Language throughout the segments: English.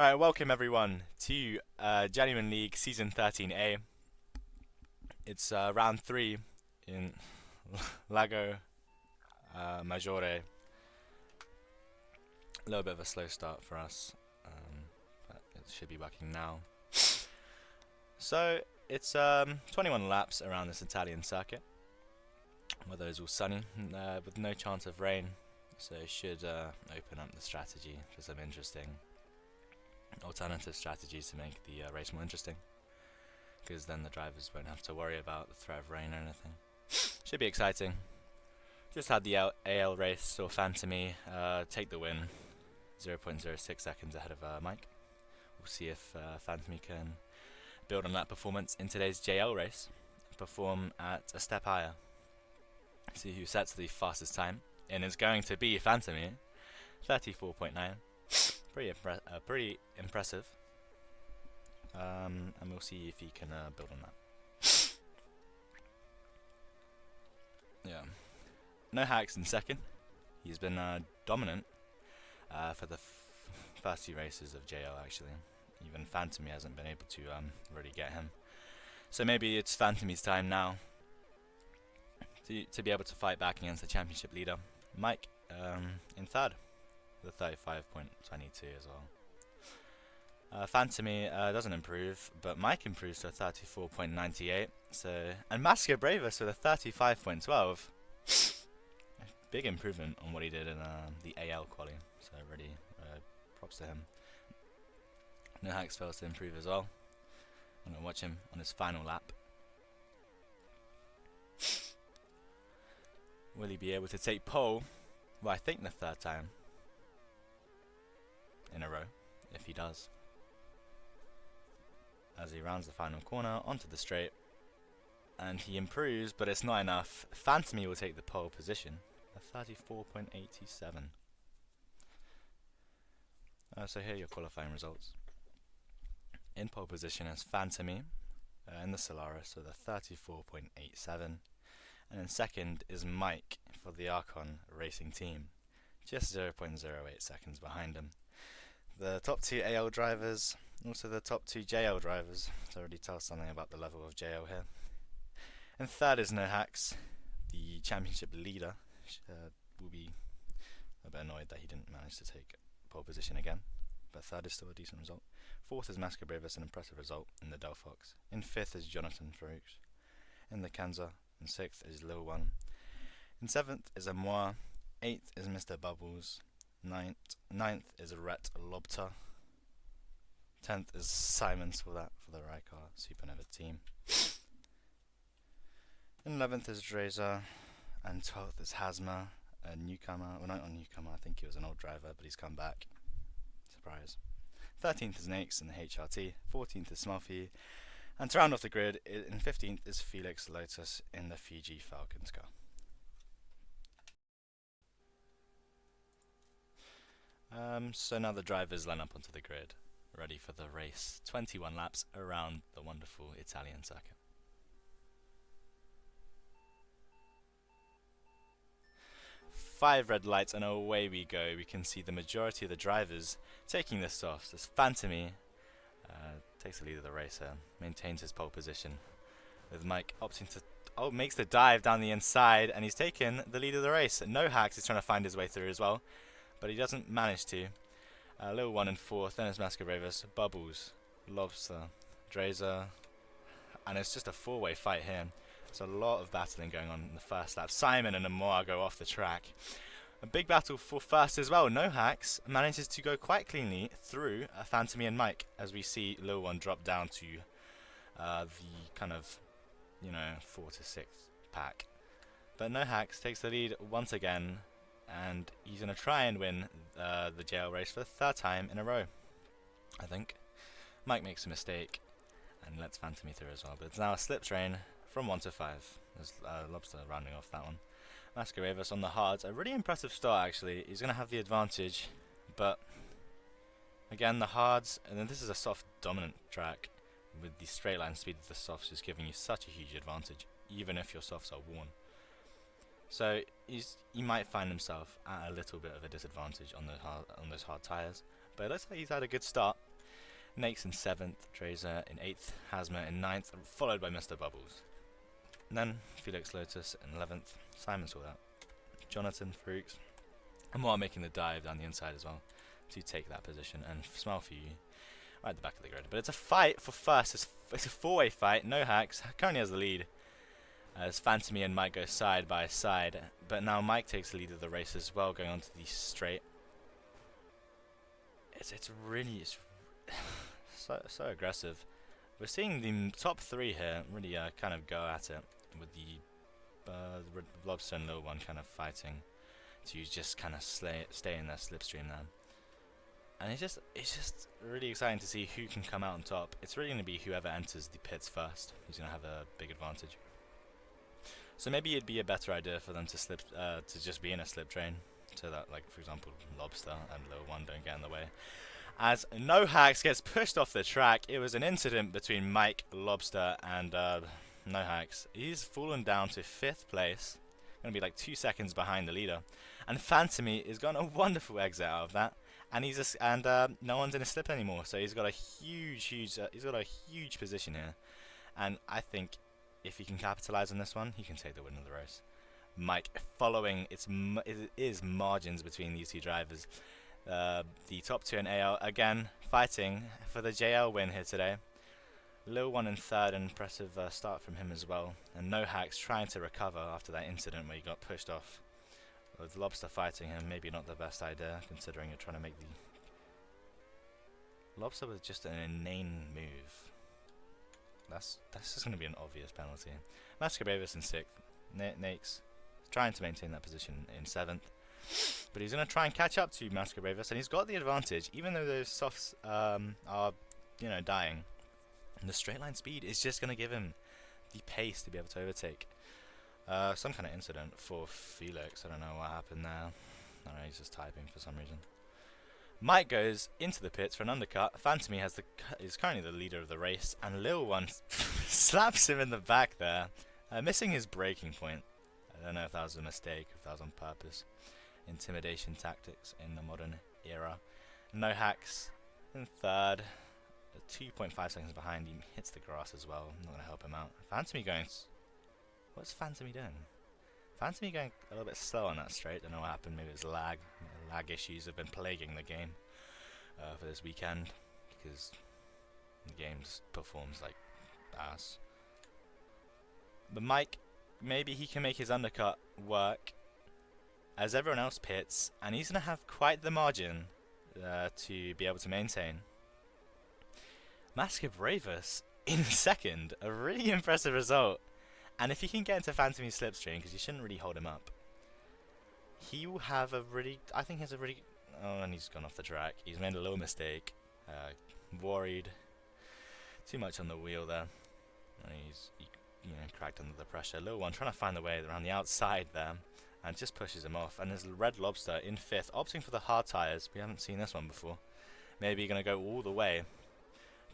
Alright, welcome everyone to Journeyman League Season 13A. It's round 3 in Lago Maggiore. A little bit of a slow start for us, but it should be working now. So, it's 21 laps around this Italian circuit. Weather is all sunny, with no chance of rain, so it should open up the strategy for some interesting alternative strategies to make the race more interesting, because then the drivers won't have to worry about the threat of rain or anything. Should be exciting. Just had the AL race, saw Phantomy take the win, 0.06 seconds ahead of Mike. We'll see if Phantomy can build on that performance in today's JL race, perform at a step higher. See who sets the fastest time, and it's going to be Phantomy, 34.9. Pretty impressive, and we'll see if he can build on that. Yeah, Nohxckz in second. He's been dominant for the first few races of JL actually. Even Phantomy hasn't been able to really get him. So maybe it's Phantomy's time now to be able to fight back against the championship leader, Mike, in third. The 35.22 as well. Phantomy doesn't improve, but Mike improves to a 34.98. So, and Masca Bravus with a 35.12. Big improvement on what he did in the AL quali. So really, props to him. Nohxckz fails to improve as well. I'm gonna watch him on his final lap. Will he be able to take pole? Well, I think the third time in a row, if he does, as he rounds the final corner onto the straight, and he improves, but it's not enough. Phantomy will take the pole position, a 34.87. So here are your qualifying results. In pole position is Phantomy in the Solaris with a 34.87, and in second is Mike for the Archon Racing Team, just 0.08 seconds behind him. The top two AL drivers, also the top two JL drivers, so already tells something about the level of JL here. And third is Nohxckz, the championship leader. Will be a bit annoyed that he didn't manage to take pole position again, but third is still a decent result. Fourth is Masca Bravus, an impressive result in the Delphox. In fifth is Jonathan Farouk in the Kanza. In sixth is Lil One. In seventh is Amoir. Eighth is Mr. Bubbles. Ninth is Rhett Lobter. 10th is Simons for the Rykar Supernova team. And 11th is Drazer. And 12th is Hazma, a newcomer. Well, not a newcomer, I think he was an old driver, but he's come back. Surprise. 13th is Nohxckz in the HRT. 14th is Smuffy. And to round off the grid, in 15th is Felix Lotus in the Fiji Falcons car. So now the drivers line up onto the grid, ready for the race. 21 laps around the wonderful Italian circuit. Five red lights and away we go. We can see the majority of the drivers taking this off. So Phantomy takes the lead of the race here, maintains his pole position, with Mike opting to makes the dive down the inside, and he's taken the lead of the race. Nohxckz is trying to find his way through as well, but he doesn't manage to. Lil One in fourth, then is Masca Bravus, Bubbles, Lobster, Drazer, and it's just a four-way fight here. There's a lot of battling going on in the first lap. Simon and Amoir go off the track. A big battle for first as well. Nohxckz manages to go quite cleanly through Phantomy and Mike, as we see Lil One drop down to the kind of, 4 to 6 pack. But Nohxckz takes the lead once again, and he's going to try and win the JL race for the third time in a row, I think. Mike makes a mistake and lets Phantomy through as well, but it's now a slip train from 1 to 5. There's Lobster rounding off that one. Masca Bravus on the hards, a really impressive start actually. He's going to have the advantage, but again the hards, and then this is a soft dominant track with the straight line speed of the softs just giving you such a huge advantage, even if your softs are worn. So he might find himself at a little bit of a disadvantage on those hard tyres, but it looks like he's had a good start. Nohxckz in 7th, Drazer in 8th, Hazma in 9th, followed by Mr. Bubbles. And then Felix Lotus in 11th, Simon saw that, Jonathan Fruix, and while making the dive down the inside as well to take that position, and smile for you right at the back of the grid. But it's a fight for first. It's a four-way fight. Nohxckz currently has the lead as Phantomy and Mike go side by side, but now Mike takes the lead of the race as well, going onto the straight. It's really so aggressive. We're seeing the top three here really kind of go at it, with the Lobster and Lil One kind of fighting to just kind of stay in their slipstream now. And it's just really exciting to see who can come out on top. It's really going to be whoever enters the pits first who's going to have a big advantage. So maybe it'd be a better idea for them to just be in a slip train, so that, like, for example, Lobster and Lil One don't get in the way. As Nohxckz gets pushed off the track, it was an incident between Mike, Lobster, and Nohxckz. He's fallen down to 5th place, going to be like 2 seconds behind the leader. And Phantomy has got a wonderful exit out of that, and no one's in a slip anymore. So he's got a huge position here, and I think if he can capitalize on this one, he can take the win of the race. Mike following, it is margins between these two drivers. The top two in AL again fighting for the JL win here today. Lil One in 3rd, an impressive start from him as well. And Nohxckz trying to recover after that incident where he got pushed off. With Lobster fighting him, maybe not the best idea, considering you're trying to make the... Lobster was just an inane move. That's just going to be an obvious penalty. Mascabravis in 6th. Nohxckz trying to maintain that position in 7th. But he's going to try and catch up to Mascabravis, and he's got the advantage, even though those softs are, dying. And the straight line speed is just going to give him the pace to be able to overtake. Some kind of incident for Felix. I don't know what happened there. I don't know, he's just typing for some reason. Mike goes into the pits for an undercut. Phantomy is currently the leader of the race, and Lil One slaps him in the back there, missing his braking point. I don't know if that was a mistake, if that was on purpose. Intimidation tactics in the modern era. Nohxckz in 3rd, 2.5 seconds behind. He hits the grass as well. I'm not going to help him out. Phantomy going... What's Phantomy doing? Phantomy going a little bit slow on that straight. Don't know what happened. Maybe it was lag. Lag issues have been plaguing the game for this weekend, because the game just performs like ass. But Mike, maybe he can make his undercut work as everyone else pits, and he's going to have quite the margin to be able to maintain. Mascabravis in 2nd, a really impressive result. And if he can get into Phantomy's slipstream, because you shouldn't really hold him up, he will have a really... I think he has a really... Oh, and he's gone off the track. He's made a little mistake. Worried. Too much on the wheel there. And he cracked under the pressure. Lil One trying to find the way around the outside there, and just pushes him off. And there's Red Lobster in 5th, opting for the hard tyres. We haven't seen this one before. Maybe going to go all the way,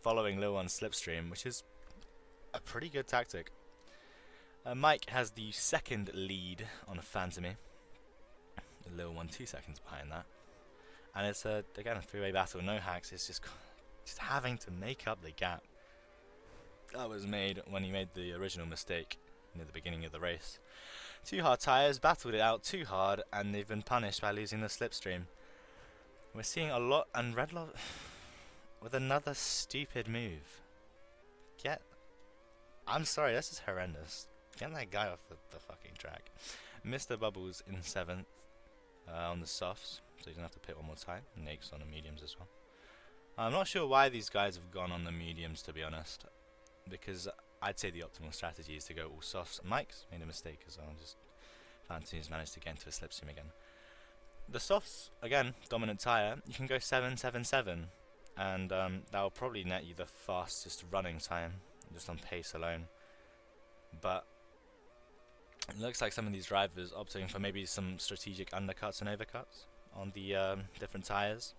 following Lil One's slipstream, which is a pretty good tactic. Mike has the 2nd lead on Phantomy. Lil One 2 seconds behind that. And it's again a 3-way battle. Nohxckz is just having to make up the gap that was made when he made the original mistake near the beginning of the race. 2 hard tyres, battled it out too hard, and they've been punished by losing the slipstream. We're seeing a lot, and Redlob with another stupid move. I'm sorry, this is horrendous. Get that guy off the fucking track. Mr. Bubbles in 7th on the softs, so he's going to have to pit one more time. Nohxckz on the mediums as well. I'm not sure why these guys have gone on the mediums, to be honest, because I'd say the optimal strategy is to go all softs. Mike's made a mistake as well, just Phantomy's managed to get into a slipstream again. The softs, again, dominant tyre, you can go 7.77, and that will probably net you the fastest running time, just on pace alone. But it looks like some of these drivers opting for maybe some strategic undercuts and overcuts on the different tyres.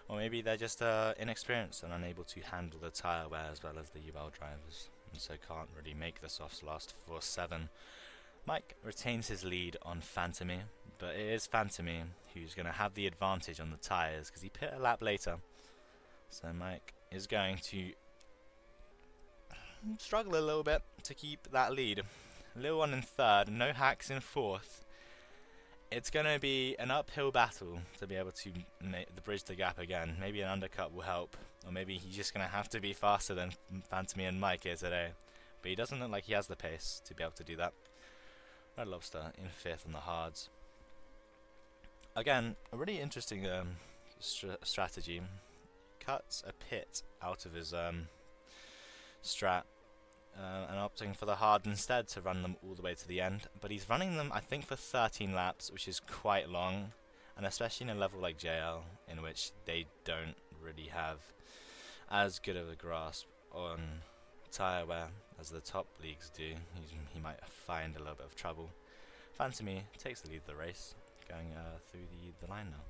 Or maybe they're just inexperienced and unable to handle the tyre wear as well as the UL drivers, and so can't really make the softs last for 7. Mike retains his lead on Phantomy, but it is Phantomy who's going to have the advantage on the tyres because he pit a lap later. So Mike is going to struggle a little bit to keep that lead. Lil one in third, Nohxckz in fourth. It's going to be an uphill battle to be able to bridge the gap again. Maybe an undercut will help, or maybe he's just going to have to be faster than Phantomy and Mike here today. But he doesn't look like he has the pace to be able to do that. Red Lobster in fifth on the hards. Again, a really interesting strategy. Cuts a pit out of his strat and opting for the hard instead to run them all the way to the end. But he's running them, I think, for 13 laps, which is quite long, and especially in a level like JL, in which they don't really have as good of a grasp on tyre wear as the top leagues do. He might find a little bit of trouble. Phantomy takes the lead of the race, going through the line now.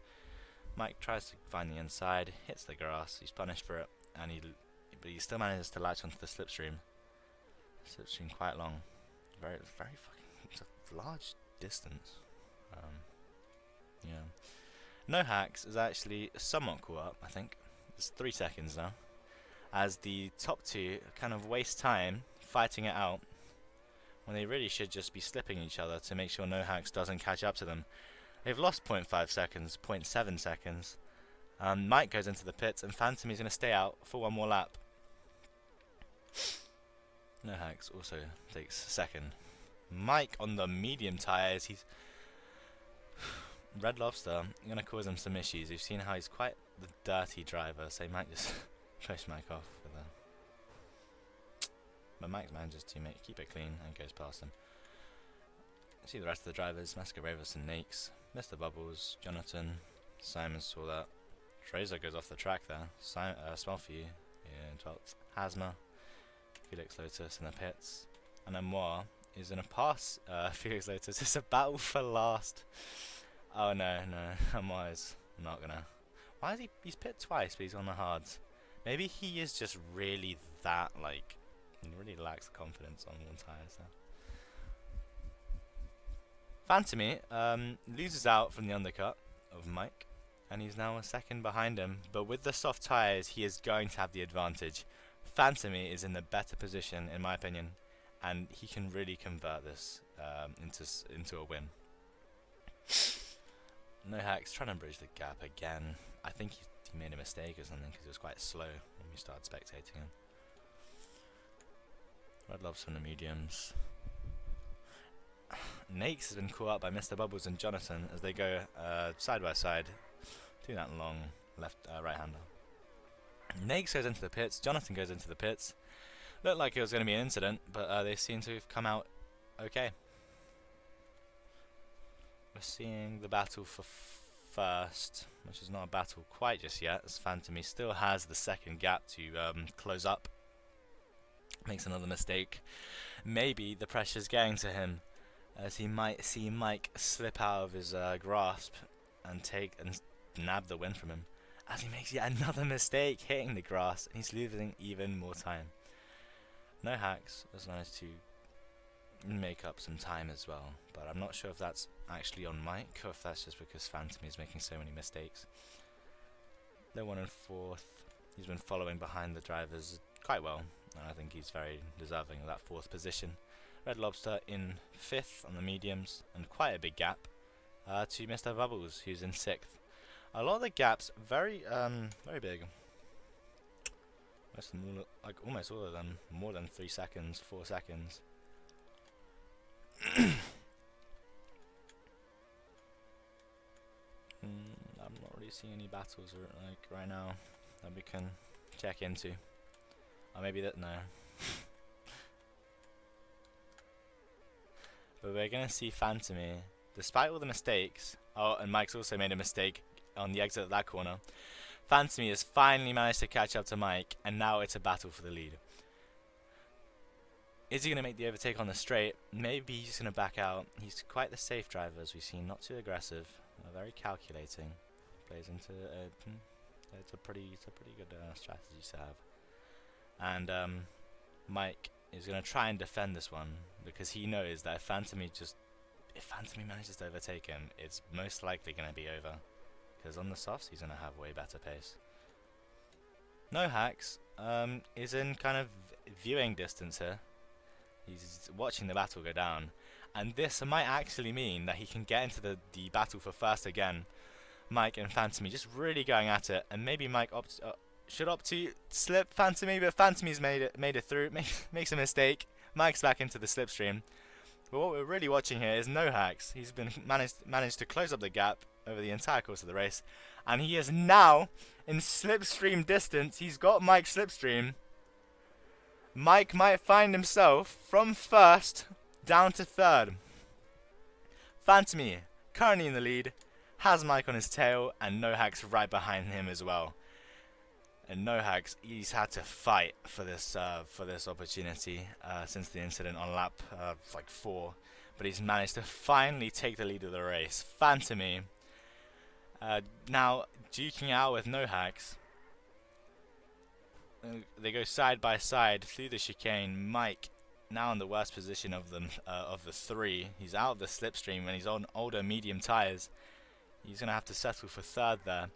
Mike tries to find the inside, hits the grass, he's punished for it, and but he still manages to latch onto the slipstream. Slipstream quite long, very fucking, it's a large distance. Yeah. Nohxckz is actually somewhat caught up, I think. It's 3 seconds now, as the top two kind of waste time fighting it out when they really should just be slipping each other to make sure Nohxckz doesn't catch up to them. They've lost 0.5 seconds, 0.7 seconds. Mike goes into the pits, and Phantom is going to stay out for one more lap. Nohxckz also takes second. Mike on the medium tyres. He's Red Lobster going to cause him some issues. You've seen how he's quite the dirty driver, so he might just push Mike off with a. But Mike manages to keep it clean and goes past him. See the rest of the drivers: Masqueravus and Nohxckz, Mr. Bubbles, Jonathan, Simon saw that. Trazer goes off the track there. Smell for you in 12th. Hazma, Felix Lotus in the pits, and Amoir is in a pass. Felix Lotus. It's a battle for last. Oh no, Amoir is not gonna. Why is he's pit twice, but he's on the hards? Maybe he is just really that, like, he really lacks the confidence on one tyre. So. Phantomy loses out from the undercut of Mike, and he's now a second behind him, but with the soft tyres he is going to have the advantage. Phantomy is in the better position in my opinion, and he can really convert this into a win. Nohxckz trying to bridge the gap again. I think he made a mistake or something because it was quite slow when we started spectating him. Red Lobster from the mediums. Nohxckz has been caught up by Mr. Bubbles and Jonathan as they go side by side, doing that long right-hander. Nohxckz goes into the pits, Jonathan goes into the pits. Looked like it was going to be an incident, but they seem to have come out okay. We're seeing the battle for first, which is not a battle quite just yet, as Phantomy still has the second gap to close up. Makes another mistake. Maybe the pressure's getting to him, as he might see Mike slip out of his grasp and nab the win from him, as he makes yet another mistake hitting the grass, and he's losing even more time. Nohxckz has managed to make up some time as well, but I'm not sure if that's actually on Mike or if that's just because Phantom is making so many mistakes. No one in fourth. He's been following behind the drivers quite well, and I think he's very deserving of that fourth position. Red Lobster in fifth on the mediums, and quite a big gap to Mr. Bubbles, who's in sixth. A lot of the gaps very big. Almost all of them more than 3 seconds, 4 seconds. I'm not really seeing any battles right now that we can check into. Or maybe that no. But we're gonna see Phantomy, despite all the mistakes. Oh, and Mike's also made a mistake on the exit of that corner. Phantomy has finally managed to catch up to Mike, and now it's a battle for the lead. Is he going to make the overtake on the straight? Maybe he's going to back out. He's quite the safe driver, as we've seen. Not too aggressive, very calculating. Plays into it's a pretty good strategy to have. And Mike is going to try and defend this one, because he knows that if Phantomy manages to overtake him, it's most likely going to be over. Because on the softs, he's going to have way better pace. Nohxckz is in kind of viewing distance here. He's watching the battle go down, and this might actually mean that he can get into the battle for first again. Mike and Phantomy just really going at it, and maybe Mike should opt to slip Phantomy, but Phantomy's made it through. Makes a mistake. Mike's back into the slipstream. But what we're really watching here is Nohxckz. He's been managed to close up the gap over the entire course of the race, and he is now in slipstream distance. He's got Mike slipstream. Mike might find himself from first down to third. Phantomy currently in the lead, has Mike on his tail, and Nohxckz right behind him as well. And Nohxckz, he's had to fight for this opportunity since the incident on lap 4, but he's managed to finally take the lead of the race. Phantomy now duking out with Nohxckz. They go side by side through the chicane. Mike now in the worst position of them of the three. He's out of the slipstream and he's on older medium tyres. He's going to have to settle for third there.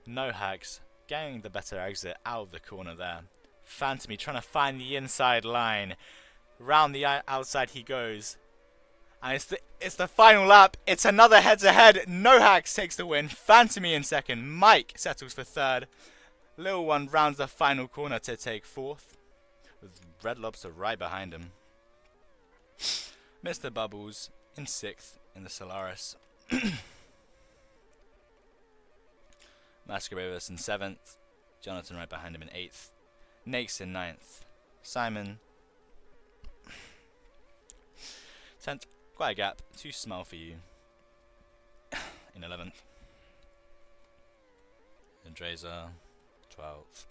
Nohxckz getting the better exit out of the corner there. Phantomy trying to find the inside line. Round the outside he goes. And it's the final lap. It's another head-to-head. Nohxckz takes the win. Phantomy in second. Mike settles for third. Little one rounds the final corner to take fourth, with Red Lobster right behind him. Mr. Bubbles in sixth in the Solaris. Masquerade in seventh. Jonathan right behind him in eighth. Nohxckz in ninth. Simon 10th. Quite a gap. Too small for you. In 11th. Andreza 12th.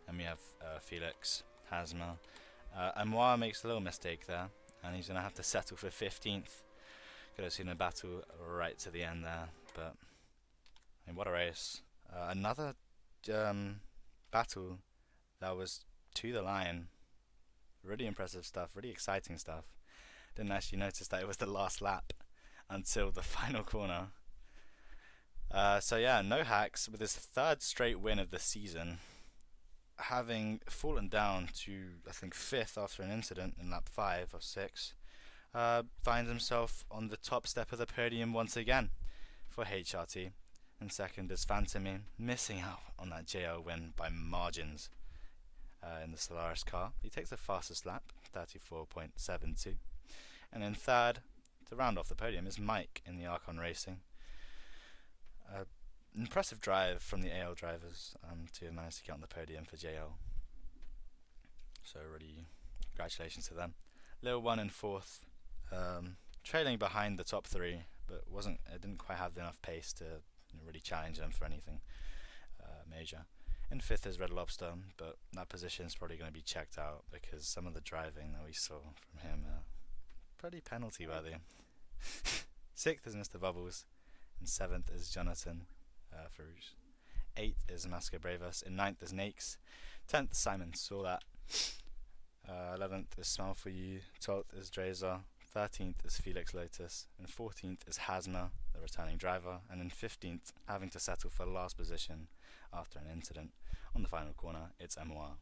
And we have Felix, Hazma. Amoir makes a little mistake there, and he's going to have to settle for 15th. Could have seen a battle right to the end there, but I mean, what a race. Another battle that was to the line. Really impressive stuff, really exciting stuff. Didn't actually notice that it was the last lap until the final corner. So yeah, Nohxckz with his third straight win of the season, having fallen down to I think 5th after an incident in lap 5 or 6, finds himself on the top step of the podium once again for HRT. And second is Phantomy, missing out on that JL win by margins in the Solaris car. He takes the fastest lap, 34.72. And in third, to round off the podium, is Mike in the Archon Racing. Impressive drive from the AL drivers to have managed to get on the podium for JL. So really, congratulations to them. Lil one in fourth, trailing behind the top three, but it didn't quite have enough pace to really challenge them for anything major. In fifth is Red Lobster, but that position is probably going to be checked out because some of the driving that we saw from him pretty penalty worthy. Sixth is Mr. Bubbles. In seventh is Jonathan Farouche. Eighth is Masca Bravas. In ninth is Nohxckz. 10th Simon saw that. 11th is Smile For You. 12th is Drazer. 13th is Felix Lotus. And 14th is Hazma, the returning driver. And in 15th, having to settle for last position after an incident on the final corner, it's Amoir.